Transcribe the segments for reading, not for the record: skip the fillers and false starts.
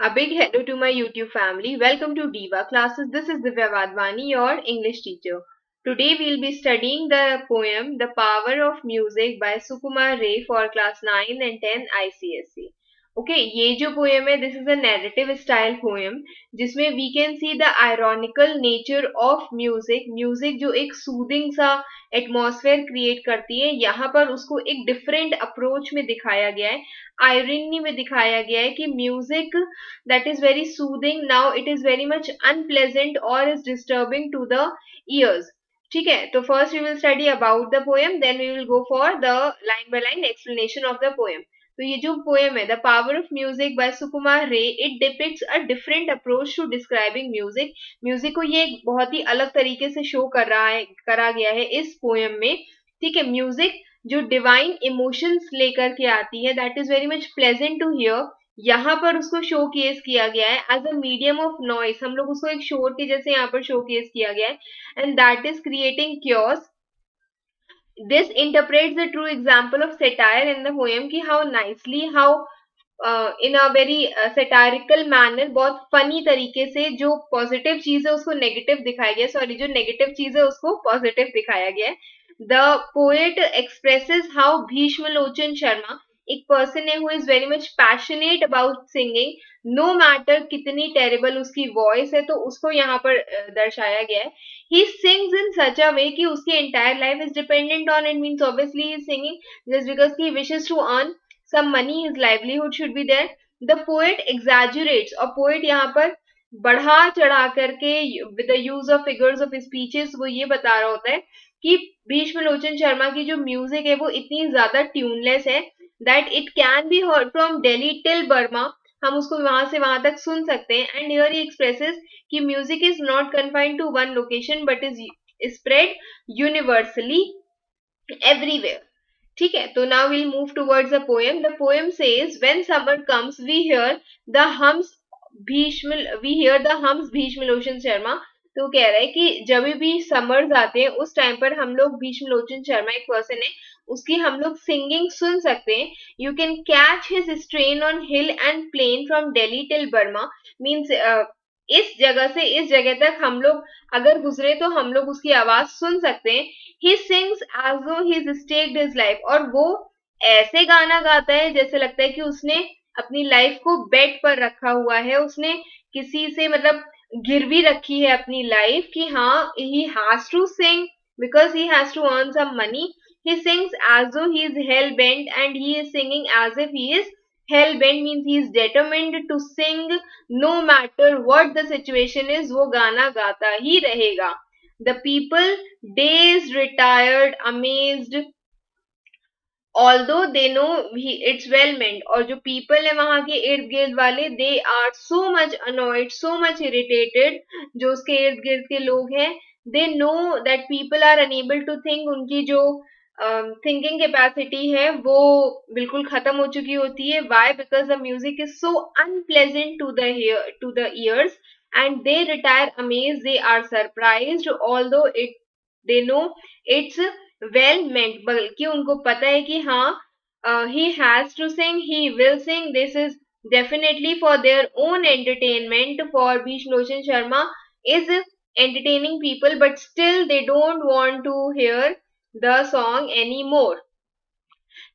A big hello to my YouTube family. Welcome to Diva Classes. This is Divya Vadvani, your English teacher. Today we'll be studying the poem The Power of Music by Sukumar Ray for class 9 and 10 ICSE. Okay, ये जो poem है, this is a narrative style poem जिसमें we can see the ironical nature of music. Music जो एक soothing सा atmosphere create करती है, यहाँ पर उसको एक different approach में दिखाया गया है. Irony में दिखाया गया है कि music that is very soothing now it is very much unpleasant or is disturbing to the ears. ठीक है, तो first we will study about the poem, then we will go for the line by line explanation of the poem. तो ये जो poem है the power of music by Sukumar Ray, it depicts a different approach to describing music. Music को ये एक बहुत ही अलग तरीके से शो करा गया है इस पोएम में. ठीक है, म्यूजिक जो डिवाइन इमोशंस लेकर के आती है, that is very much pleasant to hear. यहाँ पर उसको शो केस किया गया है as a medium of noise. हम लोग उसको एक शोर के जैसे यहाँ पर शो केस किया गया है, एंड दैट इज क्रिएटिंग क्योर्स. This interprets the true example of satire in the poem कि how nicely, how in a very satirical manner, बहुत funny तरीके से जो positive चीज है उसको negative दिखाया गया, सॉरी जो negative चीज है उसको positive दिखाया गया है. The poet expresses how Bhishma Lochan Sharma एक पर्सन है who is very much passionate about singing, no matter कितनी terrible उसकी voice है, तो उसको यहाँ पर दर्शाया गया है. He sings in such a way कि उसकी entire life is dependent on it, means obviously he is singing just because he wishes to earn some money, his livelihood should be there. The poet exaggerates, और poet यहाँ पर बढ़ा चढ़ा करके with the use of figures of speeches वो ये बता रहा होता है कि भीष्म लोचन शर्मा की जो म्यूजिक है वो इतनी ज्यादा ट्यूनलेस है that it can be heard from Delhi till Burma. हम उसको वहां से वहां तक सुन सकते हैं. एंड हियर ही एक्सप्रेसेस कि music is not confined to one location but is spread universally everywhere. ठीक है, तो now will move towards the poem. The poem says when summer comes we hear the hums Bhishma Lochan Sharma. तो कह रहा है कि जब भी समर्स आते हैं उस टाइम पर हम लोग भीष्म लोचन शर्मा एक पर्सन है, उसकी हम लोग सिंगिंग सुन सकते हैं. You can catch his strain on hill and plain from Delhi till Burma. Means इस जगह से इस जगह तक हम लोग अगर गुजरे तो हम लोग उसकी आवाज सुन सकते हैं. ही सिंग्स एज दो ही स्टेक्ड हिज लाइफ, और वो ऐसे गाना गाता है जैसे लगता है कि उसने अपनी लाइफ को बेट पर रखा हुआ है, उसने किसी से मतलब गिरवी रखी है अपनी लाइफ कि हाँ he has to sing because he has to earn some money. He sings as though he is hell bent, and he is singing as if he is hell bent, means he is determined to sing no matter what the situation is. वो गाना गाता ही रहेगा. The people dazed, retired, amazed, although they know it's well meant. और जो people है वहां के इर्द गिर्द वाले, they are so much annoyed, so much irritated. जो उसके इर्द गिर्द के लोग हैं, they know that people are unable to think. उनकी जो थिंकिंग कैपेसिटी है वो बिल्कुल खत्म हो चुकी होती है. Why? Because the music is so unpleasant to the ears, and they retire amaze, they are surprised although it they know it's well meant. बल्कि उनको पता है कि हाँ he has to sing, he will sing, this is definitely for their own entertainment. For Bhishma Lochan Sharma is entertaining people, but still they don't want to hear the song anymore.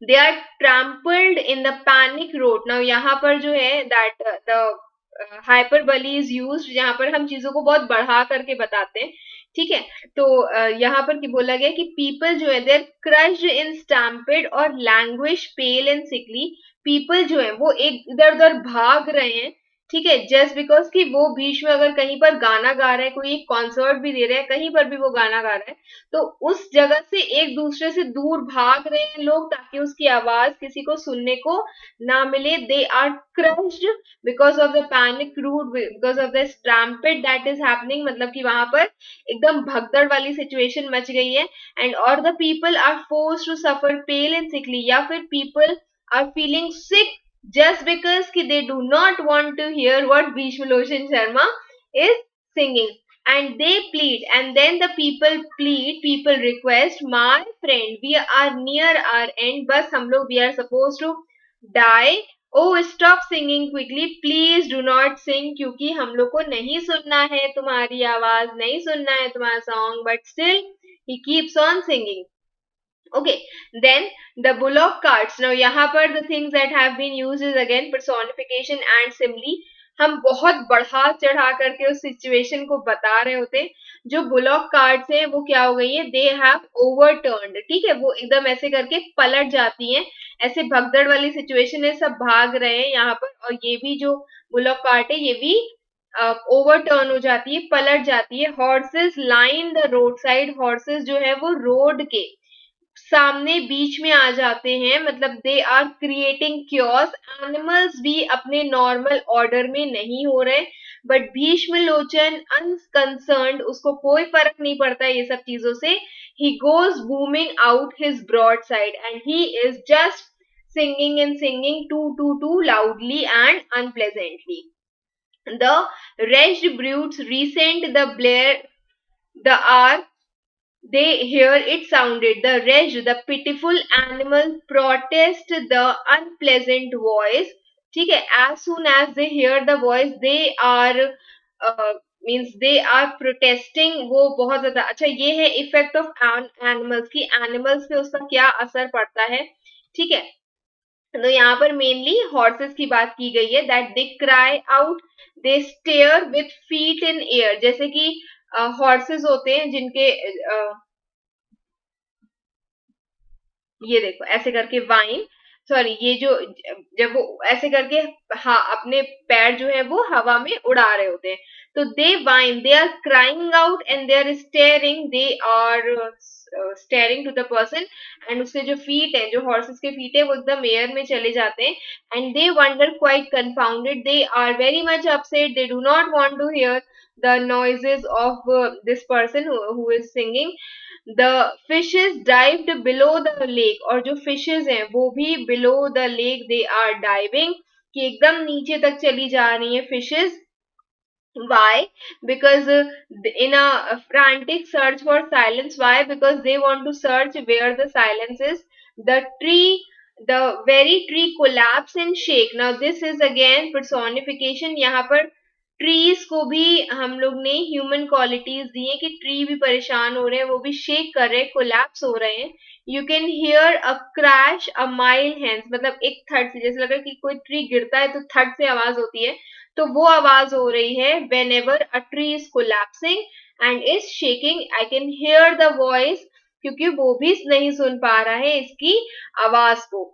They are trampled in the panic road. Now यहाँ पर जो है that the hyperbole is used, यहाँ पर हम चीजों को बहुत बढ़ा करके बताते हैं. ठीक है, तो यहाँ पर बोला गया कि people जो है they are crushed in stampede और languish, pale and sickly. people जो है वो एक इधर उधर भाग रहे हैं. ठीक है, जस्ट बिकॉज कि वो भीष्म अगर कहीं पर गाना गा रहा है, कोई एक कॉन्सर्ट भी दे रहा है, कहीं पर भी वो गाना गा रहा है, तो उस जगह से एक दूसरे से दूर भाग रहे हैं लोग ताकि उसकी आवाज किसी को सुनने को ना मिले. They are crushed because of the panic rout, because of the stampede that is happening. मतलब कि वहां पर एकदम भगदड़ वाली सिचुएशन मच गई है. एंड और the people are forced to suffer pale and sickly, या फिर people are feeling sick just because they do not want to hear what Bhishma Lochan Sharma is singing. And they plead, and then the people plead, people request, my friend, we are near our end, bas hum log we are supposed to die. O stop singing quickly, please do not sing, क्योंकि हम लोग को नहीं सुनना है तुम्हारी आवाज, नहीं सुनना है तुम्हारा song, but still he keeps on singing. Okay, then the bullock carts. Now यहाँ पर the things that have been used is again personification and simile. हम बहुत बढ़ा चढ़ा करके उस सिचुएशन को बता रहे होते हैं. जो बुलॉक कार्ड्स हैं वो क्या हो गई है, दे हैव ओवरटर्न्ड. ठीक है, वो एकदम ऐसे करके पलट जाती हैं. ऐसे भगदड़ वाली सिचुएशन है, सब भाग रहे हैं यहाँ पर, और ये भी जो बुलॉक कार्ट है ये भी ओवरटर्न हो जाती है, पलट जाती है. Horses line the road side, horses जो है वो रोड के सामने बीच में आ जाते हैं, मतलब they are creating chaos. Animals भी अपने नॉर्मल ऑर्डर में नहीं हो रहे, बट भीष्म लोचन अनकंसर्न्ड, उसको कोई फर्क नहीं पड़ता ये सब चीजों से. He goes booming out his broadside and he is just singing and singing too loudly and unpleasantly. The wretched brutes resent the blare, the hour they hear it sounded. The wretched, the pitiful animal protest the unpleasant voice. ठीक है, as soon as they hear the voice they are means they are protesting. वो बहुत ज्यादा अच्छा, ये है effect of animals की, animals पे उसका क्या असर पड़ता है. ठीक है, तो यहाँ पर मेनली हॉर्सेस की बात की गई है. That they cry out, they stare with feet in air. जैसे कि हॉर्सेस होते हैं जिनके ये देखो ऐसे करके वाइन, सॉरी ये जो जब वो ऐसे करके अपने पैर जो है वो हवा में उड़ा रहे होते हैं, तो they whine, they are crying out and they are staring, they are staring to the person. And उसके जो फीट है, जो हॉर्सेस के फीट है, वो एकदम एयर में चले जाते हैं. And they wonder quite confounded, they are very much upset, they do not want to hear the noises of this person who is singing. The fishes dived below the lake, और जो fishes हैं वो भी below the lake they are diving, कि एकदम नीचे तक चली जा रही हैं fishes. Why? Because in a frantic search for silence. Why? Because they want to search where the silence is. The tree, the very tree collapse and shake. Now this is again personification. यहाँ पर trees को भी हम लोग ने human qualities दी है कि tree भी परेशान हो रहे हैं, वो भी शेक कर रहे हैं, कोलैप्स हो रहे हैं. You can hear a crash a mile hence, मतलब एक थर्ड से, जैसे लगा कि कोई ट्री गिरता है तो थर्ड से आवाज होती है, तो वो आवाज हो रही है. When ever a tree is collapsing and is shaking, I can hear the voice, क्योंकि वो भी नहीं सुन पा रहा है इसकी आवाज को.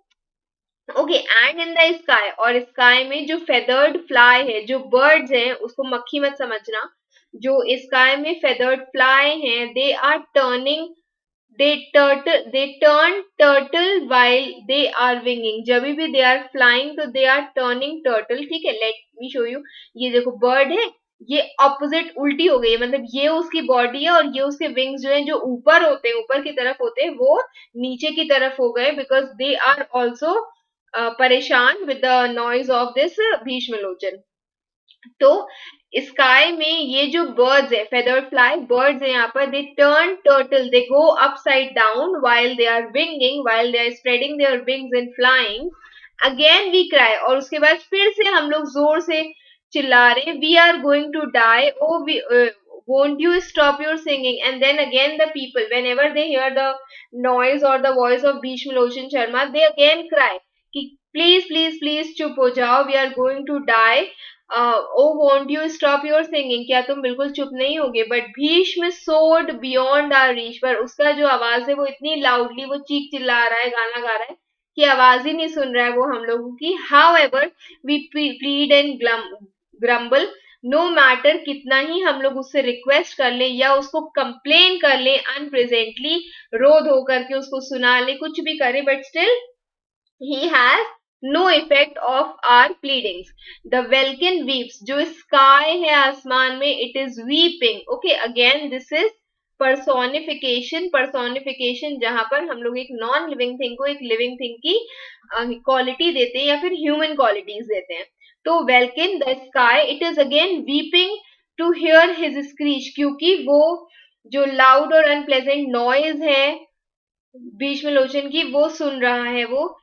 Okay, and in the sky, और स्काई में जो फेदर्ड फ्लाई है, जो बर्ड्स हैं, उसको मक्खी मत समझना, जो स्काई में फेदर्ड फ्लाई हैं, they are turning, they turn turtle while they are winging. जब भी they are flying तो they are turning turtle. ठीक है, let me show you. ये देखो बर्ड है, ये ऑपोजिट उल्टी हो गई है, मतलब ये उसकी बॉडी है और ये उसके विंग्स जो है, जो ऊपर होते हैं, ऊपर की तरफ होते हैं, वो नीचे की तरफ हो गए, बिकॉज दे आर ऑल्सो परेशान with the noise of this Bhishmalochan. तो स्काई में ये जो बर्ड्स है, फेदर्ड फ्लाई बर्ड्स है, यहाँ पर they turn turtle, they go upside down while they are winging, while they are spreading their wings and flying. Again we cry, और उसके बाद फिर से हम लोग जोर से चिल्ला रहे, we are going to die, oh we won't you stop your singing. And then again the people, whenever they hear the noise or the voice of Bhishma Loshan Sharma, they again cry कि please please please चुप हो जाओ, we are going to die. Oh won't you stop your singing, क्या तुम बिल्कुल चुप नहीं होगे. बट भीष्म सोड बियॉन्ड आवर रीच, पर उसका जो आवाज है वो इतनी लाउडली, वो चीख चिल्ला रहा है, गाना गा रहा है, कि आवाज ही नहीं सुन रहा है वो हम लोगों की. However we plead and grumble, no matter कितना ही हम लोग उससे रिक्वेस्ट कर ले या उसको कंप्लेन कर ले अनप्रेजेंटली, रो धो करके उसको सुना ले, कुछ भी करे, but still he has no effect of our pleadings. The Vulcan weeps, जो sky है आसमान में, it is weeping. Okay, again this is personification. personification जहां पर हम लोग एक नॉन लिविंग थिंग को एक लिविंग थिंग की क्वालिटी देते हैं या फिर ह्यूमन क्वालिटीज देते हैं. तो welkin the sky, it is again weeping to hear his screech, क्योंकि वो जो लाउड और अनप्लेजेंट नॉइज है भीष्म लोचन की, वो सुन रहा है वो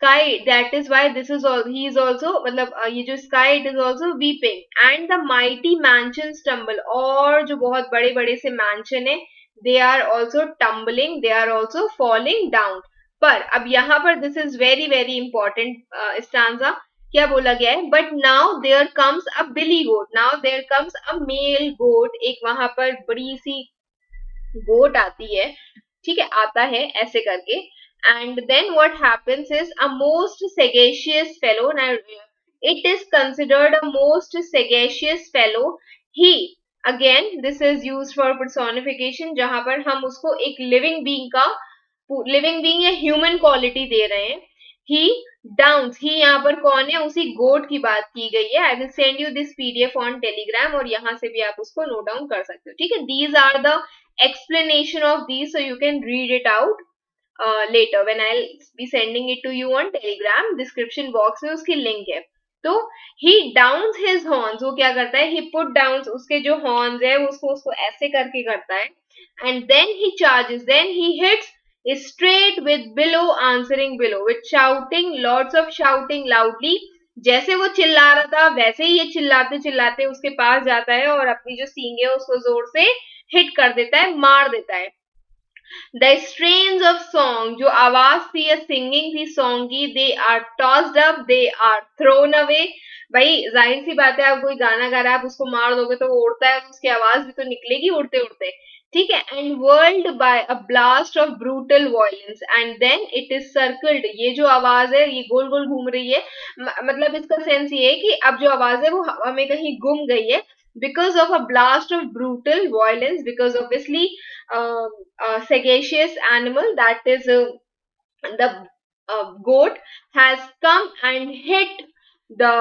sky, that is why this is all, he is also, मतलब ये जो sky, it is also weeping, and the mighty mansions tumble, और जो बहुत बड़े बड़े से mansion है, they are also tumbling, they are also falling down. पर अब यहाँ पर this is very very important stanza, क्या बोला गया है, but now there comes a billy goat, now there comes a male goat, एक वहां पर बड़ी सी गोट आती है, ठीक है, आता है ऐसे करके, and then what happens is a most sagacious fellow, it is considered a most sagacious fellow, he, again this is used for personification, जहां पर हम उसको एक लिविंग बीइंग का, लिविंग बीइंग या ह्यूमन क्वालिटी दे रहे हैं, ही डाउन्स, ही यहाँ पर कौन है, उसी गोट की बात की गई है, I will send you this PDF on Telegram, और यहाँ से भी आप उसको नोट डाउन कर सकते हो, ठीक है, these are the explanation of these, so you can read it out later when I'll be sending it to you on Telegram, description box में उसकी link है. तो he downs his horns, वो क्या करता है, he put downs, उसके जो horns है उसको ऐसे करके करता है, and then he charges, then he hits straight with below answering below, with shouting, lots of shouting loudly, जैसे वो चिल्ला रहा था वैसे ही ये चिल्लाते चिल्लाते उसके पास जाता है और अपनी जो सींग है उसको जोर से हिट कर देता है, मार देता है. द स्ट्रेन्स ऑफ सॉन्ग, जो आवाज थी या सिंगिंग थी सॉन्ग की, they are tossed up, they are thrown away. भाई जाहिर सी बात है, आप कोई गाना गा रहा है, आप उसको मार दोगे तो वो उड़ता है, उसकी आवाज भी तो निकलेगी उड़ते उड़ते, ठीक है. And whirled by a blast of brutal violence, and then it is circled, ये जो आवाज है ये गोल गोल घूम रही है, मतलब इसका सेंस ये है कि अब जो आवाज है वो हवा में कहीं गुम गई है, because of a blast of brutal violence, because obviously a sagacious animal, that is the goat, has come and hit the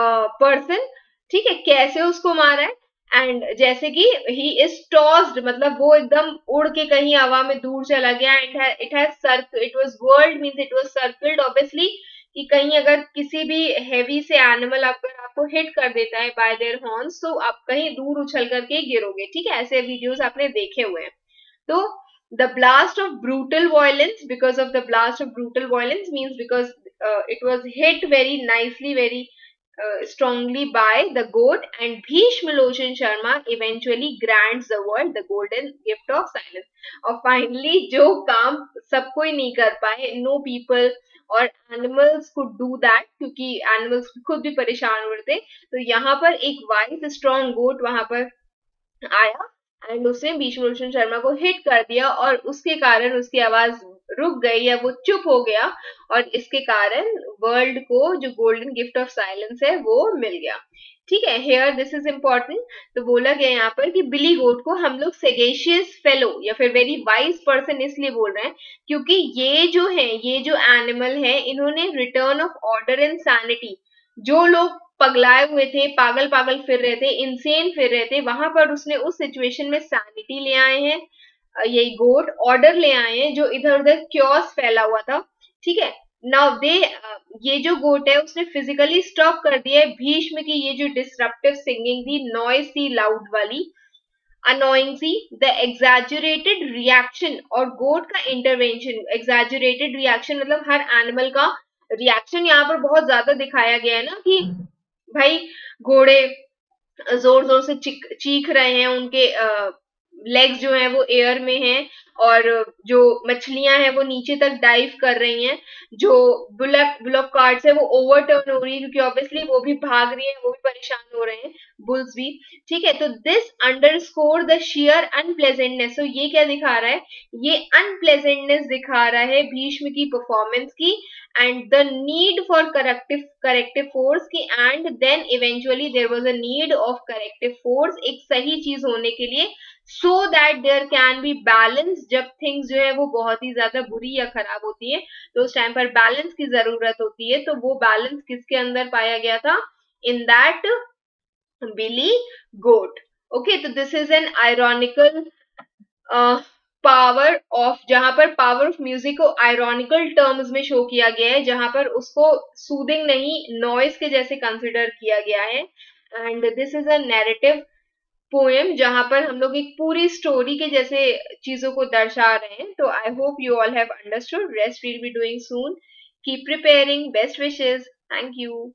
person, ठीक है, कैसे उसको मारा है, एंड जैसे कि ही इज टॉस्ड, मतलब वो एकदम उड़ के कहीं हवा में दूर चला गया, it has circle, it was world means it was circled, obviously कि कहीं अगर किसी भी हेवी से एनिमल अगर आपको हिट कर देता है बाय देयर हॉर्न्स, तो आप कहीं दूर उछल करके गिरोगे, ठीक है, ऐसे वीडियोस आपने देखे हुए हैं. तो the blast of brutal violence, because of the blast of brutal violence means because it was hit very nicely, very strongly by the goat, and Bhishma Loshan Sharma eventually grants the world the golden gift of silence. और finally जो काम सब कोई नहीं कर पाए, no people और animals could do that, क्योंकि animals खुद भी परेशान हो रहे थे, तो यहाँ पर एक wise strong goat वहां पर आया एंड उसने भीष्म रोशन शर्मा को हिट कर दिया, और उसके कारण उसकी आवाज रुक गई या वो चुप हो गया, और इसके कारण वर्ल्ड को जो गोल्डन गिफ्ट ऑफ साइलेंस है वो मिल गया, ठीक है. हेयर दिस इज इम्पोर्टेंट, तो बोला गया यहाँ पर कि बिली गोट को हम लोग सेगेशियस फेलो या फिर वेरी वाइज पर्सन इसलिए बोल रहे हैं क्योंकि ये जो है, ये जो एनिमल है, इन्होंने return of order and sanity, जो लोग पगलाए हुए थे, पागल पागल फिर रहे थे, इंसेन फिर रहे थे, वहां पर उसने उस सिचुएशन में सैनिटी ले आए हैं, यही गोट ऑर्डर ले आए हैं, जो इधर उधर क्योस फैला हुआ था, ठीक है. नाउ दे, ये जो गोट है उसने फिजिकली स्टॉप कर दिया है भीष्म की ये जो डिसरप्टिव सिंगिंग थी, नॉइज थी लाउड वाली, अनोइंग सी, द एग्जैजुरेटेड रिएक्शन, और गोट का इंटरवेंशन, एग्जैजुरेटेड रिएक्शन मतलब हर एनिमल का रिएक्शन यहाँ पर बहुत ज्यादा दिखाया गया है ना, कि भाई घोड़े जोर जोर से चीख रहे हैं, उनके लेग्स जो हैं वो एयर में हैं, और जो मछलियां हैं वो नीचे तक डाइव कर रही हैं, जो बुलक कार्ट्स है वो ओवरटर्न हो रही है क्योंकि ऑब्वियसली वो भी भाग रही है, वो भी परेशान हो रहे हैं, बुल्स भी, ठीक है. तो this underscore the shear unpleasantness, तो ये क्या दिखा रहा है, ये अनप्लेजेंटनेस दिखा रहा है भीष्म की परफॉर्मेंस की, and the need for corrective force की, and then eventually there was a need of corrective force एक सही चीज होने के लिए, so that there can be balance, जब things जो है वो बहुत ही ज्यादा बुरी या खराब होती है तो उस टाइम पर बैलेंस की जरूरत होती है, तो वो बैलेंस किसके अंदर पाया गया था, in that Billy goat. Okay, तो this is an ironical power of, जहां पर पावर ऑफ म्यूजिक को आयरॉनिकल टर्म्स में शो किया गया है, जहां पर उसको सूदिंग नहीं नॉइज के जैसे कंसिडर किया गया है. And this is a narrative poem जहां पर हम लोग एक पूरी स्टोरी के जैसे चीजों को दर्शा रहे हैं. तो I hope you all have understood, rest will be doing soon. Keep preparing. Best wishes. Thank you.